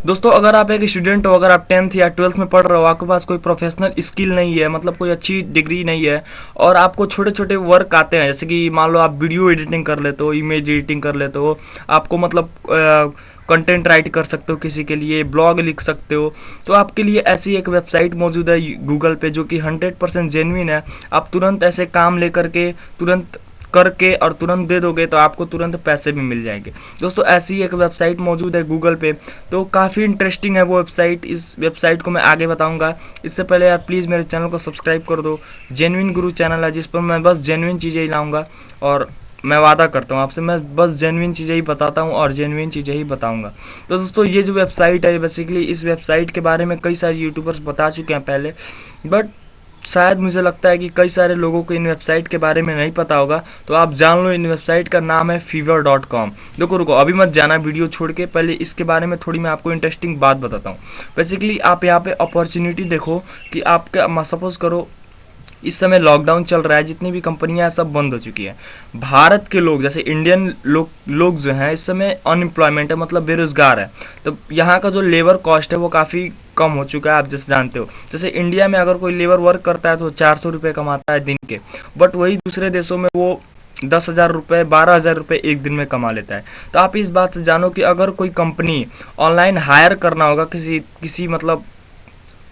दोस्तों अगर आप एक स्टूडेंट हो, अगर आप 10th या 12th में पढ़ रहे हो, आपके पास कोई प्रोफेशनल स्किल नहीं है, मतलब कोई अच्छी डिग्री नहीं है, और आपको छोटे छोटे वर्क आते हैं, जैसे कि मान लो आप वीडियो एडिटिंग कर लेते हो, इमेज एडिटिंग कर लेते हो, आपको मतलब कंटेंट राइट कर सकते हो, किसी के लिए ब्लॉग लिख सकते हो, तो आपके लिए ऐसी एक वेबसाइट मौजूद है गूगल पे जो कि 100% जेन्युइन है। आप तुरंत ऐसे काम लेकर के तुरंत करके और तुरंत दे दोगे तो आपको तुरंत पैसे भी मिल जाएंगे। दोस्तों ऐसी एक वेबसाइट मौजूद है गूगल पे, तो काफ़ी इंटरेस्टिंग है वो वेबसाइट। इस वेबसाइट को मैं आगे बताऊंगा। इससे पहले यार प्लीज़ मेरे चैनल को सब्सक्राइब कर दो। जेन्युइन गुरु चैनल है जिस पर मैं बस जेन्युइन चीज़ें ही लाऊंगा, और मैं वादा करता हूँ आपसे, मैं बस जेन्युइन चीज़ें ही बताता हूँ और जेन्युइन चीज़ें ही बताऊंगा। तो दोस्तों ये जो वेबसाइट है, बेसिकली इस वेबसाइट के बारे में कई सारे यूट्यूबर्स बता चुके हैं पहले, बट शायद मुझे लगता है कि कई सारे लोगों को इन वेबसाइट के बारे में नहीं पता होगा, तो आप जान लो। इन वेबसाइट का नाम है fiverr.com। देखो रुको, अभी मत जाना वीडियो छोड़ के, पहले इसके बारे में थोड़ी मैं आपको इंटरेस्टिंग बात बताता हूँ। बेसिकली आप यहाँ पे अपॉर्चुनिटी देखो कि आपके सपोज करो इस समय लॉकडाउन चल रहा है, जितनी भी कंपनियां हैं सब बंद हो चुकी हैं। भारत के लोग जैसे इंडियन लोग जो हैं इस समय अनएम्प्लॉयमेंट है, मतलब बेरोजगार है। तो यहाँ का जो लेबर कॉस्ट है वो काफ़ी कम हो चुका है, आप जैसे जानते हो। जैसे इंडिया में अगर कोई लेबर वर्क करता है तो 400 रुपये कमाता है दिन के, बट वही दूसरे देशों में वो 10,000 रुपये 12,000 रुपये एक दिन में कमा लेता है। तो आप इस बात से जानो कि अगर कोई कंपनी ऑनलाइन हायर करना होगा किसी किसी मतलब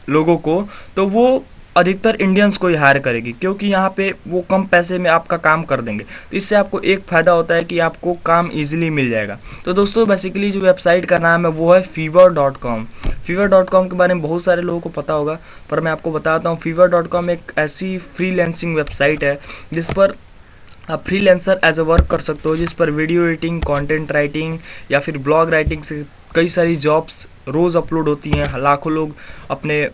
लोगों को, तो वो अधिकतर इंडियंस को ही हायर करेगी, क्योंकि यहाँ पे वो कम पैसे में आपका काम कर देंगे। तो इससे आपको एक फ़ायदा होता है कि आपको काम इजीली मिल जाएगा। तो दोस्तों बेसिकली जो वेबसाइट का नाम है वो है fiverr.com। fiverr.com के बारे में बहुत सारे लोगों को पता होगा, पर मैं आपको बताता हूँ। fiverr.com एक ऐसी फ्रीलांसिंग वेबसाइट है जिस पर आप फ्रीलांसर एज अ वर्क कर सकते हो, जिस पर वीडियो एडिटिंग, कंटेंट राइटिंग या फिर ब्लॉग राइटिंग से कई सारी जॉब्स रोज़ अपलोड होती हैं। लाखों लोग अपने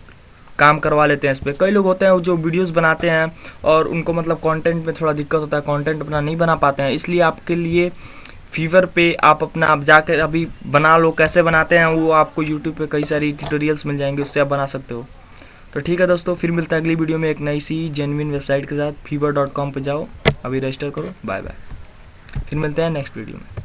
काम करवा लेते हैं इस पर। कई लोग होते हैं जो वीडियोस बनाते हैं और उनको मतलब कंटेंट में थोड़ा दिक्कत होता है, कंटेंट अपना नहीं बना पाते हैं, इसलिए आपके लिए फीवर पे आप जाकर अभी बना लो। कैसे बनाते हैं वो आपको यूट्यूब पे कई सारी ट्यूटोरियल्स मिल जाएंगे, उससे आप बना सकते हो। तो ठीक है दोस्तों, फिर मिलता है अगली वीडियो में एक नई सी जेन्युइन वेबसाइट के साथ। fiverr.com पे जाओ, अभी रजिस्टर करो। बाय बाय, फिर मिलते हैं नेक्स्ट वीडियो में।